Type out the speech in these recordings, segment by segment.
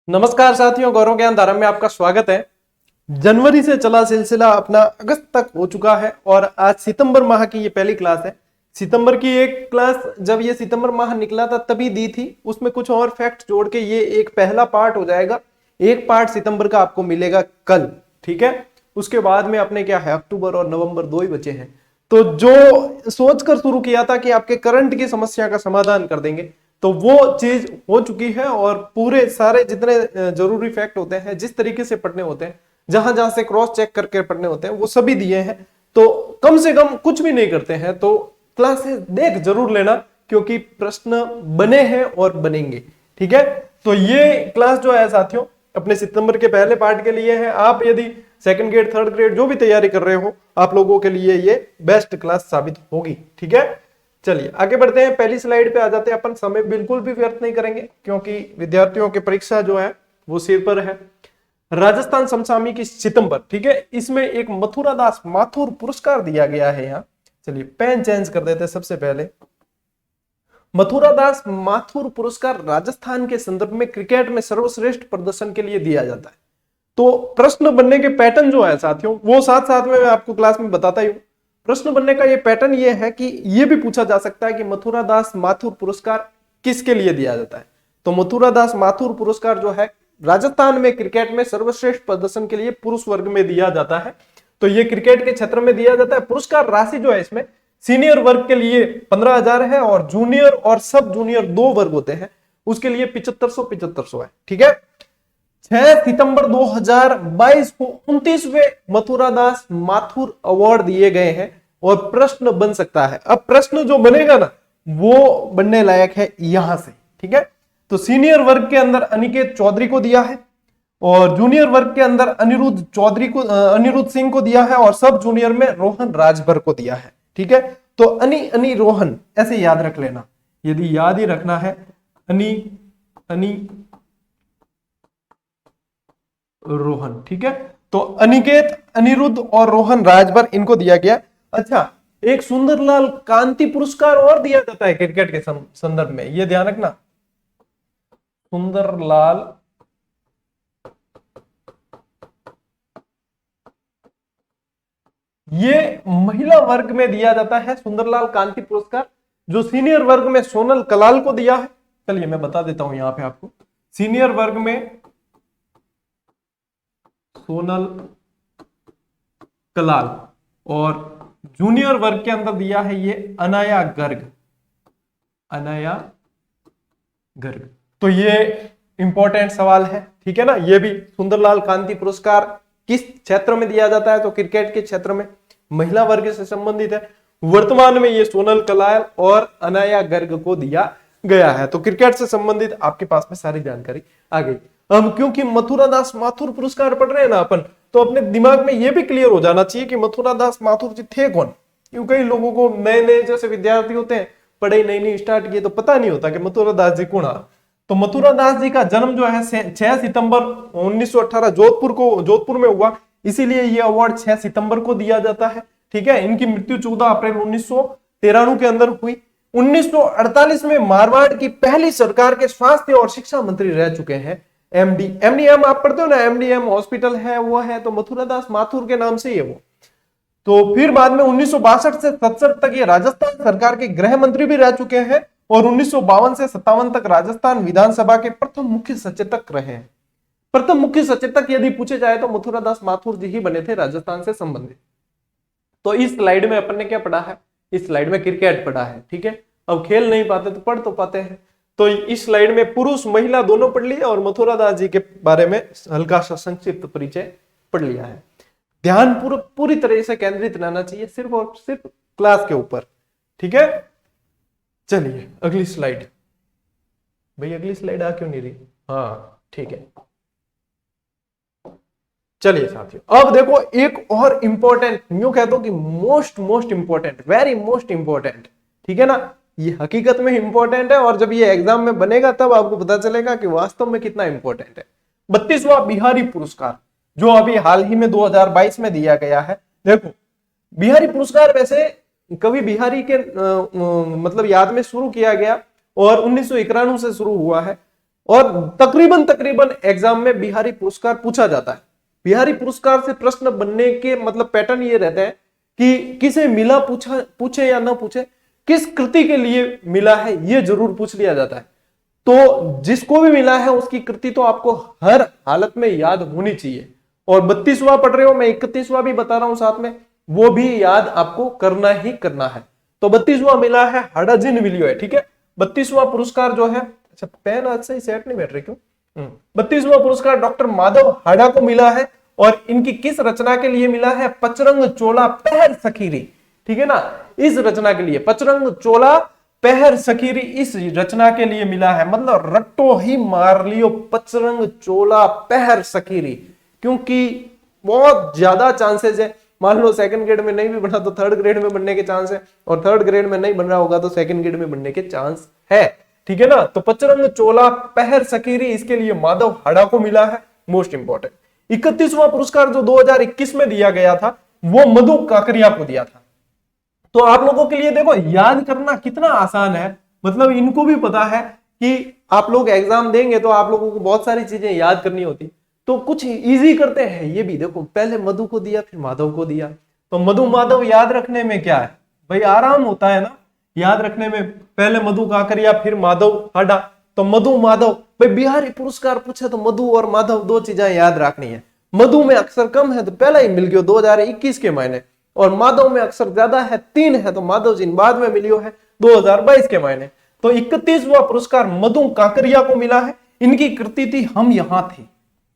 नमस्कार साथियों, गौरव ज्ञान धारा में आपका स्वागत है। जनवरी से चला सिलसिला अपना अगस्त तक हो चुका है और आज सितंबर माह की ये पहली क्लास है। सितंबर की एक क्लास जब ये सितंबर माह निकला था तभी दी थी, उसमें कुछ और फैक्ट जोड़ के ये एक पहला पार्ट हो जाएगा। एक पार्ट सितंबर का आपको मिलेगा कल, ठीक है। उसके बाद में अपने क्या है, अक्टूबर और नवंबर दो ही बचे हैं। तो जो सोचकर शुरू किया था कि आपके करंट की समस्या का समाधान कर देंगे, तो वो चीज हो चुकी है और पूरे सारे जितने जरूरी फैक्ट होते हैं, जिस तरीके से पढ़ने होते हैं, जहां जहां से क्रॉस चेक करके पढ़ने होते हैं, वो सभी दिए हैं। तो कम से कम कुछ भी नहीं करते हैं तो क्लासेस देख जरूर लेना, क्योंकि प्रश्न बने हैं और बनेंगे, ठीक है। तो ये क्लास जो है साथियों अपने सितंबर के पहले पार्ट के लिए है। आप यदि सेकंड ग्रेड थर्ड ग्रेड जो भी तैयारी कर रहे हो, आप लोगों के लिए ये बेस्ट क्लास साबित होगी, ठीक है। चलिए आगे बढ़ते हैं, पहली स्लाइड पे आ जाते हैं अपन। समय बिल्कुल भी व्यर्थ नहीं करेंगे क्योंकि विद्यार्थियों की परीक्षा जो है वो सिर पर है। राजस्थान समसामयिकी सितंबर, ठीक है। इसमें एक मथुरा दास माथुर पुरस्कार दिया गया है यहाँ। चलिए पेन चेंज कर देते हैं। सबसे पहले मथुरा दास माथुर पुरस्कार राजस्थान के संदर्भ में क्रिकेट में सर्वश्रेष्ठ प्रदर्शन के लिए दिया जाता है। तो प्रश्न बनने के पैटर्न जो है साथियों, वो साथ साथ में मैं आपको क्लास में बताता ही हूं। प्रश्न बनने का ये पैटर्न ये है कि ये भी पूछा जा सकता है कि मथुरा दास माथुर पुरस्कार किसके लिए दिया जाता है। तो मथुरा दास माथुर पुरस्कार जो है राजस्थान में क्रिकेट में सर्वश्रेष्ठ प्रदर्शन के लिए पुरुष वर्ग में दिया जाता है। तो ये क्रिकेट के क्षेत्र में दिया जाता है। पुरस्कार राशि जो है इसमें सीनियर वर्ग के लिए 15,000 है और जूनियर और सब जूनियर दो वर्ग होते हैं, उसके लिए 7500 है, ठीक है। 6 सितंबर 2022 को 29वें मथुरा दास माथुर अवार्ड दिए गए हैं और प्रश्न बन सकता है। अब प्रश्न जो बनेगा ना वो बनने लायक है यहां से, ठीक है। तो सीनियर वर्ग के अंदर अनिकेत चौधरी को दिया है और जूनियर वर्ग के अंदर अनिरुद्ध सिंह को दिया है और सब जूनियर में रोहन राजभर को दिया है, ठीक है। तो अनि रोहन ऐसे याद रख लेना, यदि याद ही रखना है। अनि रोहन, ठीक है। तो अनिकेत, अनिरुद्ध और रोहन राजभर इनको दिया गया। अच्छा, एक सुंदरलाल कांति पुरस्कार और दिया जाता है क्रिकेट के संदर्भ में, ये ध्यान रखना। सुंदरलाल ये महिला वर्ग में दिया जाता है सुंदरलाल कांति पुरस्कार, जो सीनियर वर्ग में सोनल कलाल को दिया है। चलिए मैं बता देता हूं यहां पे आपको। सीनियर वर्ग में सोनल कलाल और जूनियर वर्ग के अंदर दिया है ये अनाया गर्ग। तो ये इंपॉर्टेंट सवाल है, ठीक है ना। ये भी सुंदरलाल कांति पुरस्कार किस क्षेत्र में दिया जाता है, तो क्रिकेट के क्षेत्र में महिला वर्ग से संबंधित है। वर्तमान में ये सोनल कलाल और अनाया गर्ग को दिया गया है। तो क्रिकेट से संबंधित आपके पास में सारी जानकारी आ गई। अब क्योंकि मथुरा दास माथुर पुरस्कार पढ़ रहे हैं ना अपन, तो अपने दिमाग में यह भी क्लियर हो जाना चाहिए कि मथुरा दास माथुर जी थे कौन। क्योंकि कई लोगों को नए नए जैसे विद्यार्थी होते हैं, पढ़ाई नई नई स्टार्ट किए, तो पता नहीं होता कि मथुरा दास जी कौन। तो मथुरा दास जी का जन्म जो है 6 सितंबर 1918 जोधपुर में हुआ, इसीलिए यह अवार्ड 6 सितंबर को दिया जाता है, ठीक है। इनकी मृत्यु 14 अप्रैल 1993 के अंदर हुई। 1948 में मारवाड़ की पहली सरकार के स्वास्थ्य और शिक्षा मंत्री रह चुके हैं। एमडीएम आप पढ़ते हो ना, एमडीएम हॉस्पिटल है वो है, तो मथुरा दास माथुर के नाम से ही है वो। तो फिर बाद में 1962 से 67 तक ये राजस्थान सरकार के गृह मंत्री भी रह चुके हैं और 1952 से 57 तक राजस्थान विधानसभा के प्रथम मुख्य सचेतक रहे हैं। प्रथम मुख्य सचेतक यदि पूछे जाए तो मथुरा दास माथुर जी ही बने थे राजस्थान से संबंधित। तो इस स्लाइड में अपन ने क्या पढ़ा है, इस स्लाइड में क्रिकेट पढ़ा है, ठीक है। अब खेल नहीं पाते तो पढ़ तो पाते हैं। तो इस स्लाइड में पुरुष महिला दोनों पढ़ लिया और मथुरा दास जी के बारे में हल्का सा संक्षिप्त परिचय पढ़ लिया है। ध्यान पूरी तरह से केंद्रित रहना चाहिए सिर्फ और सिर्फ क्लास के ऊपर, ठीक है। चलिए अगली स्लाइड। भाई अगली स्लाइड आ क्यों नहीं रही? हाँ ठीक है। चलिए साथियों, अब देखो एक और इंपॉर्टेंट, यूं कहता हूं कि most important, very most important, ठीक है ना। ये हकीकत में इंपॉर्टेंट है और जब ये एग्जाम में बनेगा तब आपको पता चलेगा कि वास्तव में कितना इंपॉर्टेंट है। 32वां बिहारी पुरस्कार जो अभी हाल ही में 2022 में दिया गया है। देखो बिहारी पुरस्कार वैसे कवि बिहारी के मतलब याद में शुरू किया गया और 1991 से शुरू हुआ है और तकरीबन तकरीबन एग्जाम में बिहारी पुरस्कार पूछा जाता है। बिहारी पुरस्कार से प्रश्न बनने के मतलब पैटर्न ये रहता है कि किसे मिला पूछे या ना पूछे, किस कृति के लिए मिला है ये जरूर पूछ लिया जाता है। तो जिसको भी मिला है उसकी कृति तो आपको हर हालत में याद होनी चाहिए। और 32वां पढ़ रहे हो, मैं 31वां भी बता रहा हूं साथ में, वो भी याद आपको करना ही करना है। तो 32वां मिला है हाडाजिन विलियो है, ठीक है। 32वां पुरस्कार जो है, अच्छा पेन आज से सेट नहीं बैठ रही क्यों। 32वां पुरस्कार डॉक्टर माधव हाडा को मिला है और इनकी किस रचना के लिए मिला है? पचरंग चोला पहर सखीरी, ठीक है ना। इस रचना के लिए पचरंग चोला पहर सखीरी इस रचना के लिए मिला है। मतलब रट्टो ही मार लियो पचरंग चोला पहर सखीरी, क्योंकि बहुत ज्यादा चांसेस है, मान लो सेकंड ग्रेड में नहीं भी बना तो थर्ड ग्रेड में बनने के चांस है, और थर्ड ग्रेड में नहीं बन रहा होगा तो सेकंड ग्रेड में बनने के चांस है, ठीक है ना। तो पचरंग चोला पहर सकीरी इसके लिए माधव हाडा को मिला है, मोस्ट इंपॉर्टेंट। 31वां पुरस्कार जो 2021 में दिया गया था वो मधु काकरिया को दिया था। तो आप लोगों के लिए देखो याद करना कितना आसान है, मतलब इनको भी पता है कि आप लोग एग्जाम देंगे तो आप लोगों को बहुत सारी चीजें याद करनी होती, तो कुछ इजी करते हैं। ये भी देखो पहले मधु को दिया फिर माधव को दिया, तो मधु माधव याद रखने में क्या है भाई, आराम होता है ना याद रखने में। पहले मधु काकरिया फिर माधव हाडा, तो मधु माधव भाई बिहारी पुरस्कार पूछे तो मधु और माधव दो चीजें याद रखनी है। मधु में अक्षर कम है तो पहला ही मिल गया 2021 के महीने, और माधव में अक्षर ज्यादा है 3 है तो माधव जी बाद में मिलियो है 2022 के महीने। तो 31वां पुरस्कार मधु काकरिया को मिला है। इनकी कृति थी हम यहां थे।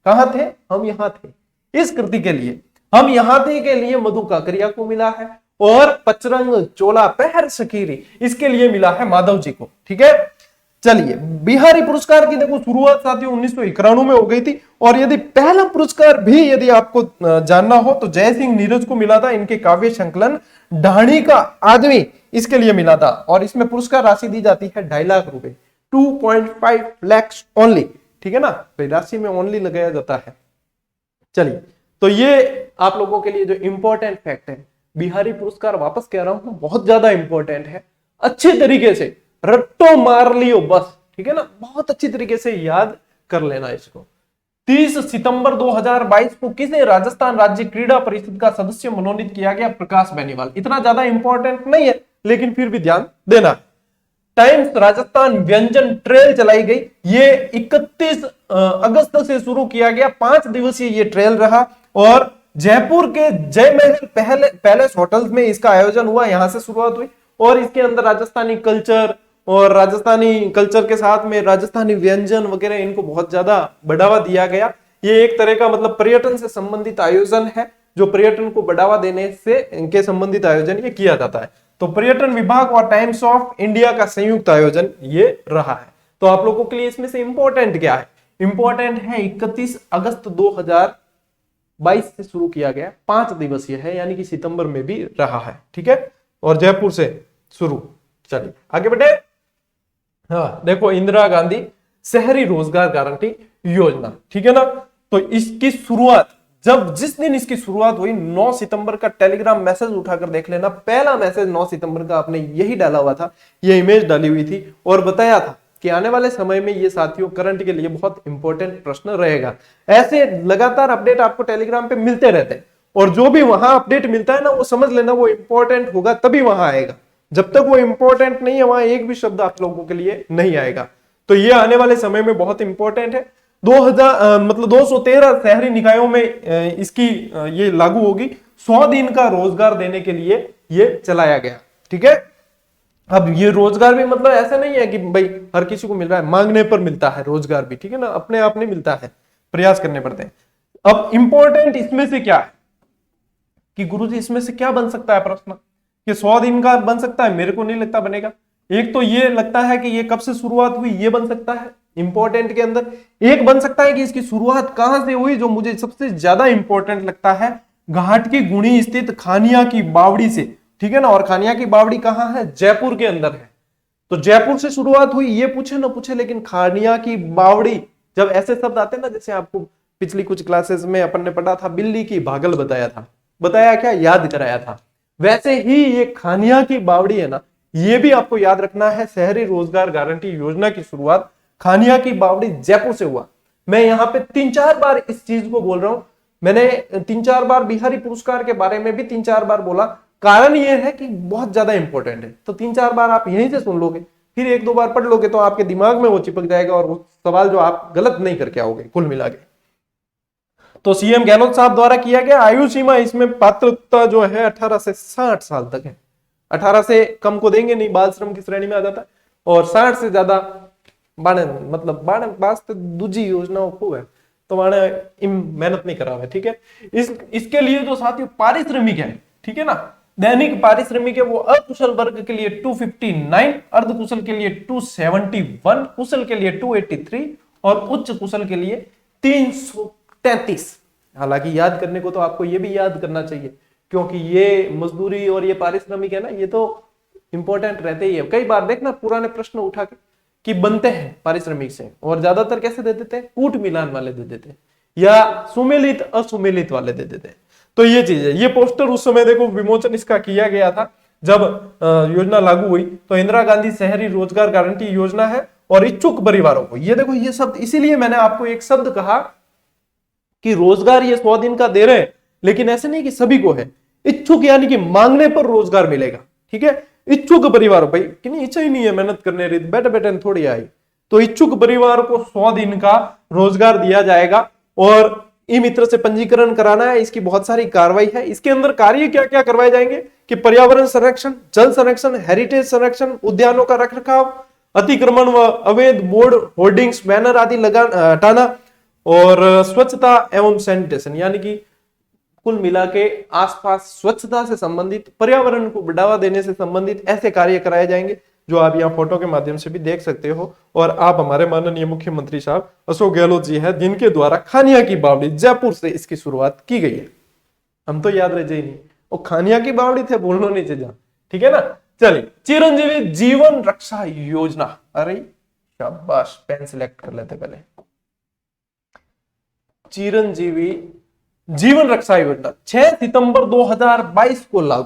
कहां थे? हम यहां थे। इस कृति के लिए हम यहां थे के लिए मधु काकरिया को मिला है, और पचरंग चोला पहर सकीरी इसके लिए मिला है माधव जी को, ठीक है। चलिए बिहारी पुरस्कार की देखो शुरुआत साथियों 1991 में हो गई थी, और यदि पहला पुरस्कार भी यदि आपको जानना हो तो जय सिंह नीरज को मिला था। इनके काव्य संकलन ढाणी का आदमी इसके लिए मिला था, और इसमें पुरस्कार राशि दी जाती है 2.5 लाख रुपए, 2.5 लाख ओनली, ठीक है ना। राशि में ओनली लगाया जाता है। चलिए तो ये आप लोगों के लिए जो इंपॉर्टेंट फैक्ट है, बिहारी पुरस्कार वापस कह रहा हूं बहुत ज्यादा इंपॉर्टेंट है, अच्छे तरीके से रट्टो मार लियो बस, ठीक है ना, बहुत अच्छी तरीके से याद कर लेना इसको। 30 सितंबर 2022 को किसे राजस्थान राज्य क्रीड़ा परिषद का सदस्य मनोनीत किया गया? प्रकाश बेनीवाल। इतना ज्यादा इंपॉर्टेंट नहीं है लेकिन फिर भी ध्यान देना। टाइम्स राजस्थान व्यंजन ट्रेल चलाई गई, ये 31 अगस्त से शुरू किया गया, 5 दिवसीय ये ट्रेल रहा, और जयपुर के जय महल पैलेस होटल्स में इसका आयोजन हुआ, यहां से शुरुआत हुई। और इसके अंदर राजस्थानी कल्चर और राजस्थानी कल्चर के साथ में राजस्थानी व्यंजन वगैरह इनको बहुत ज्यादा बढ़ावा दिया गया। ये एक तरह का मतलब पर्यटन से संबंधित आयोजन है, जो पर्यटन को बढ़ावा देने से इनके संबंधित आयोजन ये किया जाता है। तो पर्यटन विभाग और टाइम्स ऑफ इंडिया का संयुक्त आयोजन ये रहा है। तो आप लोगों के लिए इसमें से इंपॉर्टेंट क्या है? इंपॉर्टेंट है 31 अगस्त 2022 से शुरू किया गया, 5 दिवसीय है, यानी कि सितंबर में भी रहा है, ठीक है, और जयपुर से शुरू। चलिए आगे बढ़े। हाँ देखो, इंदिरा गांधी शहरी रोजगार गारंटी योजना, ठीक है ना। तो इसकी शुरुआत जिस दिन इसकी शुरुआत हुई 9 सितंबर का टेलीग्राम मैसेज उठाकर देख लेना। पहला मैसेज 9 सितंबर का आपने यही डाला हुआ था, ये इमेज डाली हुई थी, और बताया था कि आने वाले समय में ये साथियों करंट के लिए बहुत इंपॉर्टेंट प्रश्न रहेगा। ऐसे लगातार अपडेट आपको टेलीग्राम पे मिलते रहते हैं, और जो भी वहां अपडेट मिलता है ना वो समझ लेना वो इंपॉर्टेंट होगा तभी वहां आएगा। जब तक वो इंपॉर्टेंट नहीं है वहां एक भी शब्द आप लोगों के लिए नहीं आएगा। तो ये आने वाले समय में बहुत इंपॉर्टेंट है। 213 शहरी निकायों में इसकी ये लागू होगी। 100 दिन का रोजगार देने के लिए ये चलाया गया, ठीक है। अब ये रोजगार भी मतलब ऐसा नहीं है कि भाई हर किसी को मिल रहा है, मांगने पर मिलता है रोजगार भी, ठीक है ना, अपने आप नहीं मिलता है, प्रयास करने पड़ते हैं। अब इंपॉर्टेंट इसमें से क्या है कि गुरुजी इसमें से क्या बन सकता है प्रश्न, कि 100 दिन का बन सकता है? मेरे को नहीं लगता बनेगा। एक तो ये लगता है कि ये कब से शुरुआत हुई, ये बन सकता है इंपॉर्टेंट के अंदर। एक बन सकता है कि इसकी शुरुआत कहां से हुई, जो मुझे सबसे ज्यादा इंपॉर्टेंट लगता है, घाट की गुणी स्थित खानिया की बावड़ी से, ठीक है ना। और खानिया की बावड़ी कहां है? जयपुर के अंदर है। तो जयपुर से शुरुआत हुई, ये पूछे ना पूछे, लेकिन खानिया की बावड़ी, जब ऐसे शब्द आते हैं ना, जैसे आपको पिछली कुछ क्लासेस में अपन ने पढ़ा था बिल्ली की भागल बताया था, बताया क्या, याद कराया था, वैसे ही ये खानिया की बावड़ी है ना, ये भी आपको याद रखना है। शहरी रोजगार गारंटी योजना की शुरुआत खानिया की बावड़ी जयपुर से हुआ। मैं यहाँ पे 3-4 बार इस चीज को बोल रहा हूं, मैंने 3-4 बार बिहारी पुरस्कार के बारे में भी 3-4 बार बोला, कारण यह है कि बहुत ज्यादा इंपॉर्टेंट है। तो 3-4 बार आप यहीं से सुन लोगे, फिर 1-2 बार पढ़ लोगे तो आपके दिमाग में वो चिपक जाएगा और वो सवाल जो आप गलत नहीं करके आओगे कुल मिला के। तो सीएम गहलोत साहब द्वारा किया गया आयु सीमा, इसमें पात्रता जो है 18 से 60 साल तक है। 18 से कम को देंगे नहीं, बाल श्रम की श्रेणी में आ जाता है, और 60 से ज्यादा बाणे मतलब बाणे वास्ते दूजी योजनाओं को है तो बाणे मेहनत नहीं करा हुआ है। ठीक है, इसके लिए जो साथियों पारिश्रमिक है, ठीक है ना, दैनिक पारिश्रमिक है, वो अकुशल वर्ग के लिए 259, अर्ध कुशल के लिए 271, कुशल के लिए 283 और उच्च कुशल के लिए 333। हालांकि याद करने को तो आपको ये भी याद करना चाहिए, क्योंकि ये मजदूरी और ये पारिश्रमिक है ना, ये तो इंपॉर्टेंट रहते ही है। कई बार देखना पुराने प्रश्न उठा के कि बनते हैं पारिश्रमिक से, और ज्यादातर कैसे दे देते हैं, कूट मिलान वाले दे देते हैं या सुमेलित असुमेलित वाले दे देते हैं। तो ये चीज है। ये पोस्टर उस समय देखो विमोचन इसका किया गया था जब योजना लागू हुई। तो इंदिरा गांधी शहरी रोजगार गारंटी योजना है, और इच्छुक परिवारों को, ये देखो ये शब्द, इसीलिए मैंने आपको एक शब्द कहा कि रोजगार ये 100 दिन का दे रहे हैं, लेकिन ऐसे नहीं कि सभी को है, इच्छुक यानी कि मांगने पर रोजगार मिलेगा। ठीक है, इच्छुक परिवार, भाई कि नहीं इच्छा ही नहीं है मेहनत करने रही, बैठे बैठे थोड़ी आई, तो इच्छुक परिवार को 100 दिन का रोजगार दिया जाएगा। और ई मित्र से पंजीकरण कराना है, इसकी बहुत सारी कार्रवाई है। इसके अंदर कार्य क्या क्या करवाए जाएंगे कि पर्यावरण संरक्षण, जल संरक्षण, हेरिटेज संरक्षण, उद्यानों का रखरखाव, अतिक्रमण व अवैध बोर्ड, होर्डिंग्स, बैनर आदि हटाना, और स्वच्छता एवं सैनिटेशन, यानी कि कुल मिला के आसपास स्वच्छता से संबंधित, पर्यावरण को बढ़ावा देने से संबंधित ऐसे कार्य कराए जाएंगे जो आप यहाँ फोटो के माध्यम से भी देख सकते हो। और आप हमारे माननीय मुख्यमंत्री साहब अशोक गहलोत जी हैं, जिनके द्वारा खानिया की बावड़ी जयपुर से इसकी शुरुआत की गई है। हम तो याद रह जाए नहीं, वो खानिया की बावड़ी थे, बोलना नहीं चाहिए। ठीक है ना। चलिए, चिरंजीवी जीवन रक्षा योजना, अरे शाबाश, पेन सिलेक्ट कर लेते पहले। चिरंजीवी जीवन रक्षा योजना 6 सितंबर 2022 को लागू।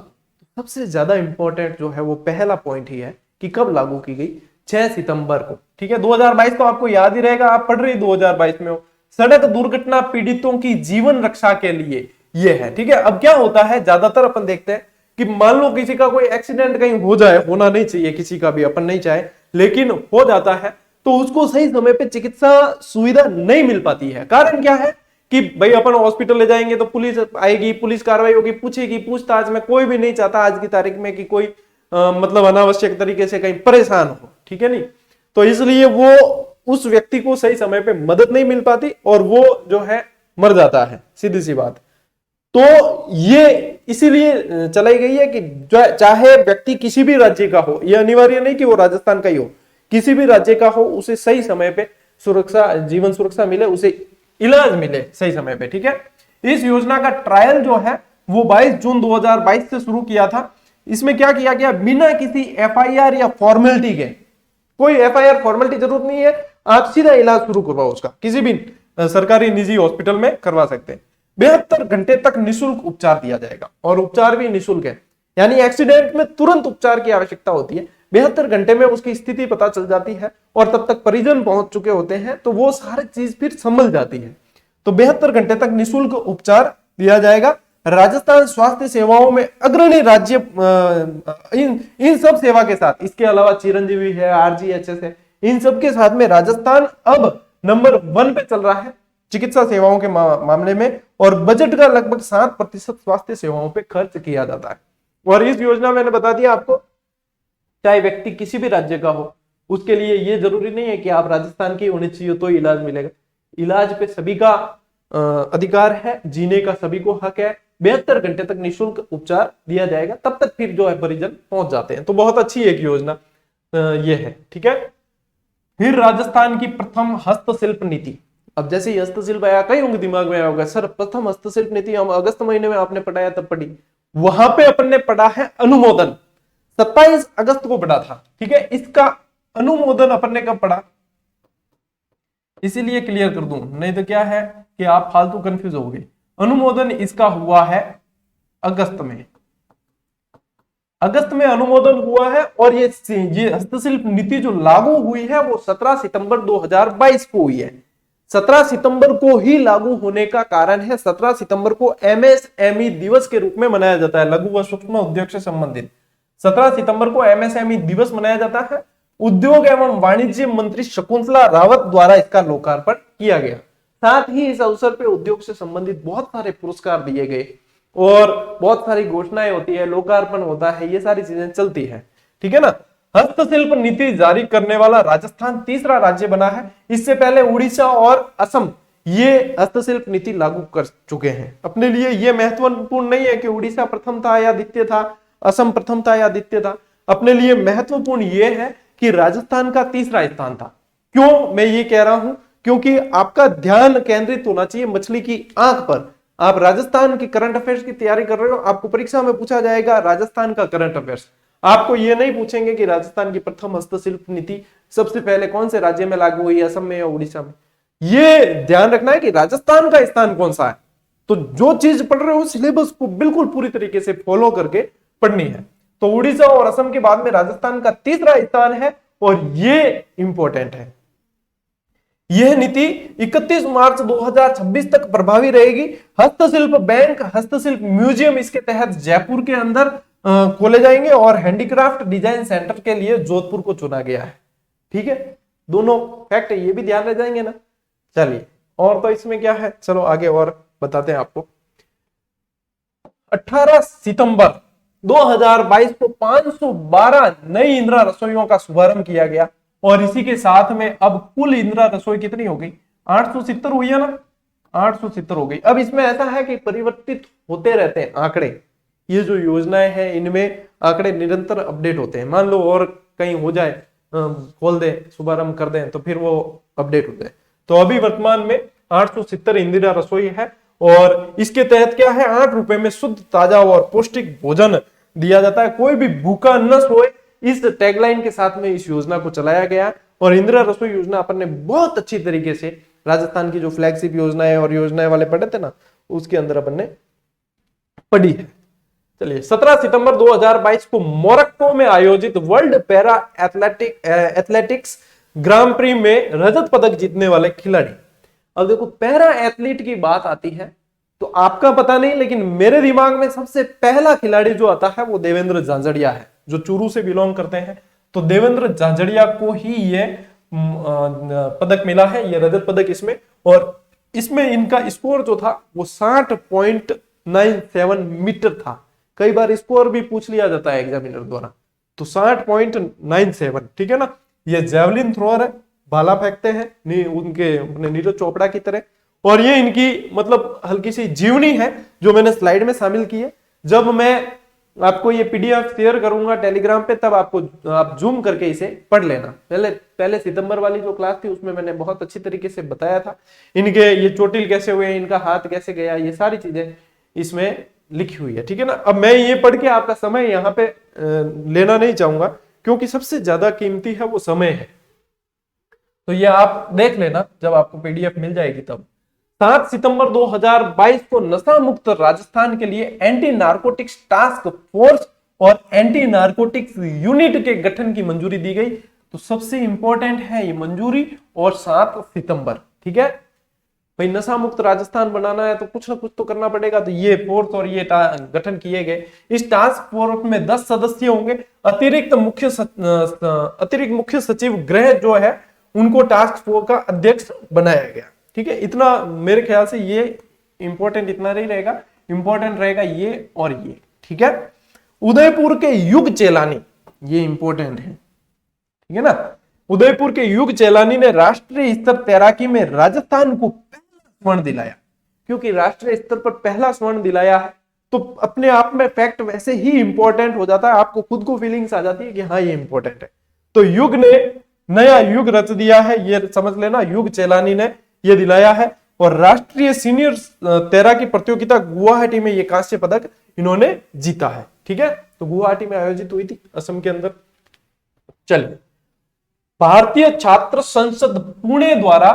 सबसे ज्यादा इंपॉर्टेंट जो है वो पहला पॉइंट ही है कि कब लागू की गई, 6 सितंबर को। ठीक है, 2022 तो आपको याद ही रहेगा, आप पढ़ रहे 2022 में हो। सड़क दुर्घटना पीड़ितों की जीवन रक्षा के लिए ये है। ठीक है, अब क्या होता है, ज्यादातर अपन देखते हैं कि मान लो किसी का कोई एक्सीडेंट कहीं हो जाए, होना नहीं चाहिए किसी का भी, अपन नहीं चाहे, लेकिन हो जाता है तो उसको सही समय पे चिकित्सा सुविधा नहीं मिल पाती है। कारण क्या है कि भाई अपन हॉस्पिटल ले जाएंगे तो पुलिस आएगी, पुलिस कार्रवाई होगी, पूछेगी, पूछताछ में कोई भी नहीं चाहता आज की तारीख में कि कोई मतलब अनावश्यक तरीके से कहीं परेशान हो। ठीक है नहीं, तो इसलिए वो उस व्यक्ति को सही समय पे मदद नहीं मिल पाती और वो जो है मर जाता है, सीधी सी बात। तो ये इसीलिए चलाई गई है कि चाहे व्यक्ति किसी भी राज्य का हो, यह अनिवार्य नहीं कि वो राजस्थान का ही हो, किसी भी राज्य का हो, उसे सही समय पे सुरक्षा, जीवन सुरक्षा मिले, उसे इलाज मिले सही समय पे। ठीक है, इस योजना का ट्रायल जो है वो 22 जून 2022 से शुरू किया था। इसमें क्या किया गया, बिना किसी एफआईआर या फॉर्मेलिटी के, कोई एफआईआर फॉर्मेलिटी जरूरत नहीं है, आप सीधा इलाज शुरू करवाओ उसका, किसी भी सरकारी निजी हॉस्पिटल में करवा सकते हैं। 72 घंटे तक निःशुल्क उपचार दिया जाएगा, और उपचार भी निःशुल्क है, यानी एक्सीडेंट में तुरंत उपचार की आवश्यकता होती है। 72 घंटे में उसकी स्थिति पता चल जाती है और तब तक परिजन पहुंच चुके होते हैं, तो वो सारी चीज फिर संभल जाती है। तो 72 घंटे तक निःशुल्क उपचार दिया जाएगा। राजस्थान स्वास्थ्य सेवाओं में अग्रणी राज्य इन सब सेवा के साथ, इसके अलावा चिरंजीवी है, आरजीएचएस है, इन सब के साथ में राजस्थान अब नंबर 1 पे चल रहा है चिकित्सा सेवाओं के मामले में, और बजट का लगभग 7% स्वास्थ्य सेवाओं पे खर्च किया जाता है। और इस योजना मैंने बता दिया आपको, चाहे व्यक्ति किसी भी राज्य का हो, उसके लिए ये जरूरी नहीं है कि आप राजस्थान के होने चाहिए तो इलाज मिलेगा। इलाज पे सभी का अधिकार है, जीने का सभी को हक है। 72 घंटे तक निःशुल्क उपचार दिया जाएगा, तब तक फिर जो है परिजन पहुंच जाते हैं। तो बहुत अच्छी एक योजना ये है। ठीक है, फिर राजस्थान की प्रथम हस्तशिल्प नीति। अब जैसे ही हस्तशिल्प आया, कई होंगे दिमाग में आया होगा, सर प्रथम हस्तशिल्प नीति हम अगस्त महीने में आपने पढ़ाया, तब पढ़ी, वहां पे अपन ने पढ़ा है अनुमोदन, 27 अगस्त को पढ़ा था। ठीक है, इसका अनुमोदन अपन ने कब पढ़ा, इसीलिए क्लियर कर दूं, नहीं तो क्या है कि आप फालतू कंफ्यूज हो गए। अनुमोदन इसका हुआ है अगस्त में, अगस्त में अनुमोदन हुआ है और ये हस्तशिल्प नीति जो लागू हुई है वो 17 सितंबर 2022 को हुई है। 17 सितंबर को ही लागू होने का कारण है 17 सितंबर को एमएसएमई दिवस के रूप में मनाया जाता है, लघु व सूक्ष्म उद्योग से संबंधित 17 सितंबर को एमएसएमई दिवस मनाया जाता है। उद्योग एवं वाणिज्य मंत्री शकुंतला रावत द्वारा इसका लोकार्पण किया गया। साथ ही इस अवसर पर उद्योग से संबंधित बहुत सारे पुरस्कार दिए गए और बहुत सारी घोषणाएं होती है, लोकार्पण होता है, ये सारी चीजें चलती है। ठीक है ना। हस्तशिल्प नीति जारी करने वाला राजस्थान तीसरा राज्य बना है। इससे पहले उड़ीसा और असम ये हस्तशिल्प नीति लागू कर चुके हैं। अपने लिए ये महत्वपूर्ण नहीं है कि उड़ीसा प्रथम था या द्वितीय था, असम प्रथम था या द्वितीय था। अपने लिए महत्वपूर्ण ये है कि राजस्थान का तीसरा स्थान था। क्यों मैं ये कह रहा हूं? क्योंकि आपका ध्यान केंद्रित होना चाहिए मछली की आंख पर। आप राजस्थान की करंट अफेयर्स की तैयारी कर रहे हो, आपको परीक्षा में पूछा जाएगा राजस्थान का करंट अफेयर्स। आपको ये नहीं पूछेंगे कि राजस्थान की प्रथम हस्तशिल्प नीति सबसे पहले कौन से राज्य में लागू हुई, असम में या उड़ीसा में। ये ध्यान रखना है कि राजस्थान का स्थान कौन सा है। तो जो चीज पढ़ रहे हो सिलेबस को बिल्कुल पूरी तरीके से फॉलो करके पढ़नी है। तो उड़ीसा और असम के बाद में राजस्थान का तीसरा स्थान है और ये इंपॉर्टेंट है। यह नीति 31 मार्च 2026 तक प्रभावी रहेगी। हस्तशिल्प बैंक, हस्तशिल्प म्यूजियम इसके तहत जयपुर के अंदर खोले जाएंगे और हैंडीक्राफ्ट डिजाइन सेंटर के लिए जोधपुर को चुना गया है। ठीक है, दोनों फैक्ट ये भी ध्यान रह जाएंगे ना। चलिए, और तो इसमें क्या है, चलो आगे और बताते हैं आपको। 18 सितंबर 2022 को 512 नई इंदिरा रसोइयों का शुभारंभ किया गया और इसी के साथ में अब कुल इंदिरा रसोई कितनी हो गई? 870 हुई है ना, 870 हो गई। अब इसमें ऐसा है कि परिवर्तित होते रहते हैं आंकड़े। ये जो योजनाएं हैं इनमें आंकड़े निरंतर अपडेट होते हैं। मान लो और कहीं हो जाए, खोल दे, शुभारंभ कर दें तो फिर वो अपडेट होते हैं। तो अभी वर्तमान में 870 इंदिरा रसोई है और इसके तहत क्या है, 8 रुपए में शुद्ध, ताजा और पौष्टिक भोजन दिया जाता है। कोई भी भूखा न सोए, इस टैगलाइन के साथ में इस योजना को चलाया गया। और इंदिरा रसोई योजना अपन ने बहुत अच्छी तरीके से राजस्थान की जो फ्लैगशिप योजनाएं और योजनाएं वाले पढ़े थे ना, उसके अंदर अपन ने पढ़ी है। चलिए, 17 सितंबर 2022 को मोरक्को में आयोजित वर्ल्ड पैरा एथलेटिक्स ग्रां प्री में रजत पदक जीतने वाले खिलाड़ी। अब देखो, पैरा एथलीट की बात आती है तो आपका पता नहीं, लेकिन मेरे दिमाग में सबसे पहला खिलाड़ी जो आता है वो देवेंद्र झांझड़िया है, जो चूरू से बिलोंग करते हैं। तो देवेंद्र झांझड़िया को ही ये पदक मिला है, ये रजत पदक इसमें। और इसमें इनका स्कोर जो था वो 60.97 मीटर था। कई बार स्कोर भी पूछ लिया जाता है एग्जामिनर द्वारा। तो 60.97, ठीक है ना। ये जेवलिन थ्रोअर है, भाला फेंकते हैं उनके अपने नीरज चोपड़ा की तरह। और ये इनकी मतलब हल्की सी जीवनी है जो मैंने स्लाइड में शामिल की है। जब मैं आपको ये पीडीएफ शेयर करूंगा टेलीग्राम पे, तब आप जूम करके इसे पढ़ लेना। पहले सितंबर वाली जो क्लास थी उसमें मैंने बहुत अच्छी तरीके से बताया था, इनके ये चोटिल कैसे हुए, इनका हाथ कैसे गया, ये सारी चीजें इसमें लिखी हुई है। ठीक है ना। अब मैं ये पढ़ के आपका समय यहाँ पे लेना नहीं चाहूंगा, क्योंकि सबसे ज्यादा कीमती है वो समय है। तो ये आप देख लेना जब आपको पीडीएफ मिल जाएगी तब। 7 सितंबर 2022 को नशा मुक्त राजस्थान के लिए एंटी नारकोटिक्स टास्क फोर्स और एंटी नारकोटिक्स यूनिट के गठन की मंजूरी दी गई। तो सबसे इंपॉर्टेंट है ये मंजूरी और 7 सितंबर। ठीक है भाई, नशा मुक्त राजस्थान बनाना है तो कुछ ना कुछ तो करना पड़ेगा। तो ये फोर्स और ये गठन किए गए। इस टास्क फोर्स में 10 सदस्य होंगे। अतिरिक्त मुख्य सचिव गृह जो है उनको टास्क फोर्स का अध्यक्ष बनाया गया। ठीक है, इतना मेरे ख्याल से ये इंपॉर्टेंट इतना नहीं रहेगा, इंपॉर्टेंट रहेगा ये और ये। ठीक है, उदयपुर के युग चेलानी, ये इंपॉर्टेंट है। ठीक है ना। उदयपुर के युग चेलानी ने राष्ट्रीय स्तर तैराकी में राजस्थान को स्वर्ण दिलाया। क्योंकि राष्ट्रीय स्तर पर पहला स्वर्ण दिलाया है तो अपने आप में फैक्ट वैसे ही इंपॉर्टेंट हो जाता है, आपको खुद को फीलिंग्स आ जाती है कि हाँ ये इंपॉर्टेंट है। तो युग ने नया युग रच दिया है, ये समझ लेना, युग चेलानी ने ये दिलाया है। और राष्ट्रीय सीनियर तैराकी प्रतियोगिता गुवाहाटी में ये कांस्य पदक इन्होंने जीता है। ठीक है, तो गुवाहाटी में आयोजित हुई थी असम के अंदर। चलिए, भारतीय छात्र संसद पुणे द्वारा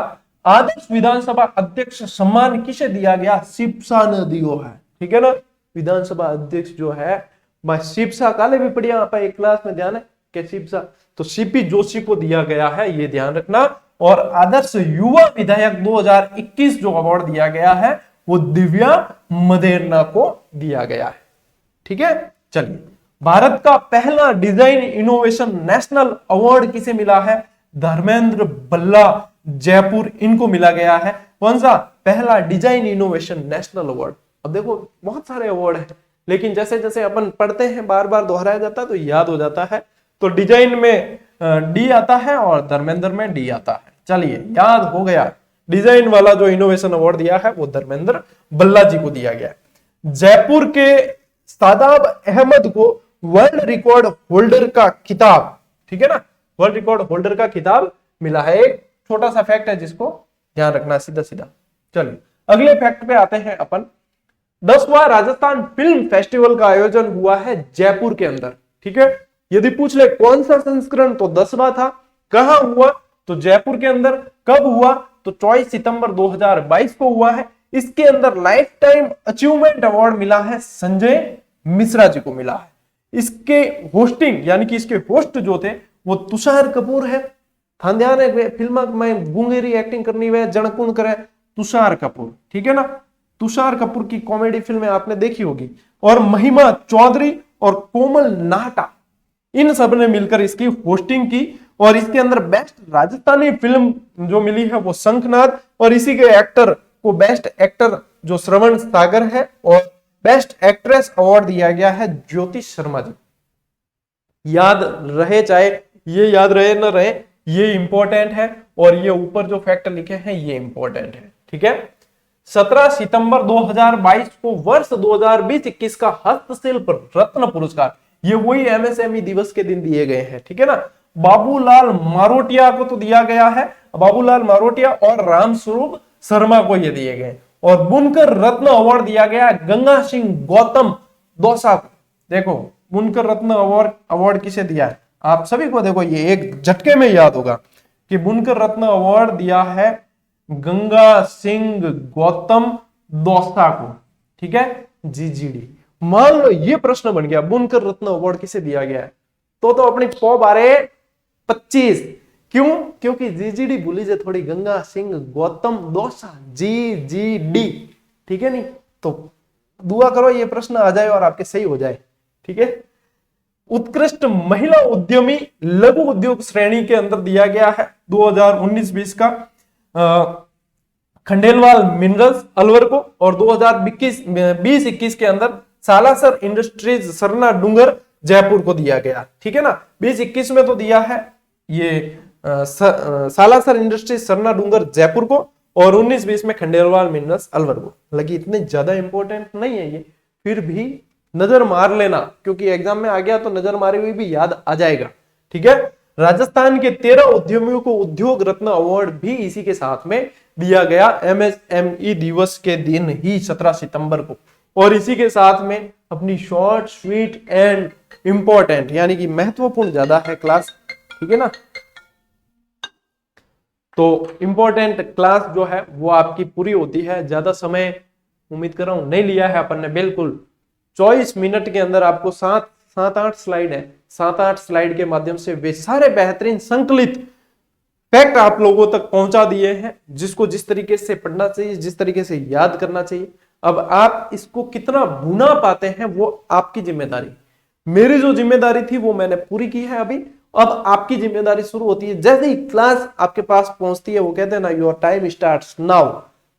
आदर्श विधानसभा अध्यक्ष सम्मान किसे दिया गया? शिवसा ने दियो है। ठीक है ना, विधानसभा अध्यक्ष जो है शिप्सा काले भी पढ़िया आप एक क्लास में, ध्यान है क्या शिप्सा, तो सीपी जोशी को दिया गया है, ये ध्यान रखना। और आदर्श युवा विधायक 2021 जो अवार्ड दिया गया है वो दिव्या मदेरना को दिया गया है। ठीक है, चलिए भारत का पहला डिजाइन इनोवेशन नेशनल अवार्ड किसे मिला है? धर्मेंद्र बल्ला जयपुर, इनको मिला गया है। कौन सा? पहला डिजाइन इनोवेशन नेशनल अवार्ड। अब देखो बहुत सारे अवार्ड हैं, लेकिन जैसे जैसे अपन पढ़ते हैं बार बार दोहराया जाता है तो याद हो जाता है। तो डिजाइन में डी आता है और धर्मेंद्र में डी आता है। चलिए याद हो गया, डिजाइन वाला जो इनोवेशन अवार्ड दिया है वो धर्मेंद्र बल्ला जी को दिया गया। जयपुर के सादाब अहमद को वर्ल्ड रिकॉर्ड होल्डर का खिताब, ठीक है ना, वर्ल्ड रिकॉर्ड होल्डर का खिताब मिला है। एक छोटा सा फैक्ट है जिसको ध्यान रखना सीधा सीधा। चलिए अगले फैक्ट पे आते हैं अपन। 10वां राजस्थान फिल्म फेस्टिवल का आयोजन हुआ है जयपुर के अंदर। ठीक है, यदि पूछ ले कौन सा संस्करण, तो 10वां था। कहां हुआ? तो जयपुर के अंदर। कब हुआ? तो 24 सितंबर 2022 को हुआ है। इसके अंदर लाइफ टाइम अचीवमेंट अवार्ड मिला है संजय मिश्रा जी को मिला है। इसके होस्टिंग यानी कि इसके होस्ट जो थे वो तुषार कपूर है। ध्यान है, फिल्म में गुंगेरी एक्टिंग करनी है, जणकुन करे तुषार कपूर, ठीक है ना। तुषार कपूर की कॉमेडी फिल्में आपने देखी होगी। और महिमा चौधरी और कोमल नाहटा, इन सब ने मिलकर इसकी होस्टिंग की। और इसके अंदर बेस्ट राजस्थानी फिल्म जो मिली है वो शंखनाद, और इसी के एक्टर को बेस्ट एक्टर जो श्रवण सागर है, और बेस्ट एक्ट्रेस अवार्ड दिया गया है ज्योति शर्मा जी। याद रहे, चाहे ये याद रहे न रहे, ये इंपॉर्टेंट है। और ये ऊपर जो फैक्ट लिखे हैं ये इंपॉर्टेंट है। ठीक है, 17 सितंबर 2022 को वर्ष 2020-21 का हस्तशिल्प रत्न पुरस्कार, ये वही एमएसएमई दिवस के दिन दिए गए हैं। ठीक है ना। बाबूलाल मारोटिया को तो दिया गया है, बाबूलाल मारोटिया और रामस्वरूप शर्मा को ये दिए गए। और बुनकर रत्न अवार्ड दिया गया गंगा सिंह गौतम दौसा को। देखो बुनकर रत्न अवार्ड किसे दिया है आप सभी को, देखो ये एक झटके में याद होगा कि बुनकर रत्न अवार्ड दिया है गंगा सिंह गौतम दौसा को। ठीक है, जीजीडी। मान लो ये प्रश्न बन गया बुनकर रत्न अवार्ड किसे दिया गया है, तो अपनी पौ बारे 25। क्यों? क्योंकि जीजीडी भूली जे थोड़ी, गंगा सिंह गौतम दौसा, जीजीडी। ठीक है नहीं, तो दुआ करो ये प्रश्न आ जाए और आपके सही हो जाए। ठीक है। उत्कृष्ट महिला उद्यमी लघु उद्योग श्रेणी के अंदर दिया गया है 2019-20 का खंडेलवाल मिनरल्स अलवर को, और 2020-21 के अंदर सालासर इंडस्ट्रीज सरना डूंगर जयपुर को दिया गया। ठीक है ना। 2021 में तो दिया है ये सालासर इंडस्ट्रीज सरना डूंगर जयपुर को, और 19-20 में खंडेलवाल मिनरल्स अलवर को। लगी इतने ज्यादा इंपॉर्टेंट नहीं है ये, फिर भी नजर मार लेना, क्योंकि एग्जाम में आ गया तो नजर मारी हुई भी याद आ जाएगा। ठीक है। राजस्थान के 13 उद्यमियों को उद्योग रत्न अवार्ड भी इसी के साथ में दिया गया एमएसएमई दिवस के दिन ही 17 सितंबर को। और इसी के साथ में अपनी शॉर्ट स्वीट एंड इंपॉर्टेंट यानी कि महत्वपूर्ण ज्यादा है क्लास। ठीक है ना। तो इंपॉर्टेंट क्लास जो है वो आपकी पूरी होती है। ज्यादा समय उम्मीद कर रहा हूं नहीं लिया है अपन ने, बिल्कुल 24 मिनट के अंदर आपको 7-8 स्लाइड है, 7-8 स्लाइड के माध्यम से वे सारे बेहतरीन संकलित फैक्ट आप लोगों तक पहुंचा दिए हैं, जिसको जिस तरीके से पढ़ना चाहिए, जिस तरीके से याद करना चाहिए। अब आप इसको कितना भुना पाते हैं वो आपकी जिम्मेदारी। मेरी जो जिम्मेदारी थी वो मैंने पूरी की है अभी। अब आपकी जिम्मेदारी शुरू होती है जैसे ही क्लास आपके पास पहुंचती है। वो कहते हैं ना, योर टाइम स्टार्ट्स नाउ।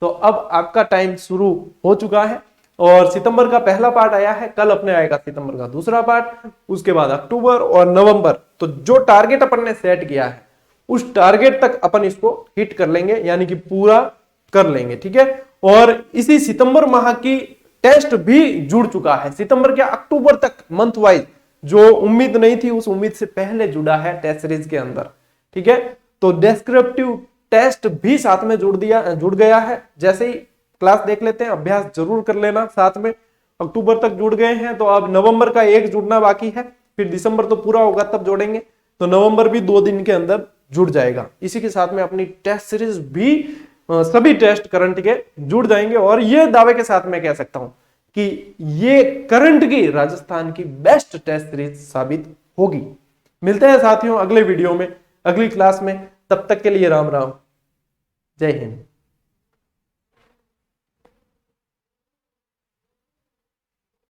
तो अब आपका टाइम शुरू हो चुका है, और सितंबर का पहला पार्ट आया है, कल अपने आएगा सितंबर का दूसरा पार्ट, उसके बाद अक्टूबर और नवंबर। तो जो टारगेट अपन ने सेट किया है उस टारगेट तक अपन इसको हिट कर लेंगे, यानी कि पूरा कर लेंगे। ठीक है। और इसी सितंबर माह की टेस्ट भी जुड़ चुका है। सितंबर क्या, अक्टूबर तक मंथ वाइज जो उम्मीद नहीं थी उस उम्मीद से पहले जुड़ा है टेस्ट सीरीज के अंदर। ठीक है। तो डिस्क्रिप्टिव टेस्ट भी साथ में जुड़ गया है। जैसे ही क्लास देख लेते हैं, अभ्यास जरूर कर लेना साथ में। अक्टूबर तक जुड़ गए हैं, तो अब नवंबर का एक जुड़ना बाकी है, फिर दिसंबर तो पूरा होगा तब जोड़ेंगे। तो नवंबर भी 2 दिन के अंदर जुड़ जाएगा। इसी के साथ में अपनी टेस्ट सीरीज भी सभी टेस्ट करंट के जुड़ जाएंगे। और ये दावे के साथ मैं कह सकता हूं कि ये करंट की राजस्थान की बेस्ट टेस्ट सीरीज साबित होगी। मिलते हैं साथियों अगले वीडियो में, अगली क्लास में। तब तक के लिए राम राम, जय हिंद।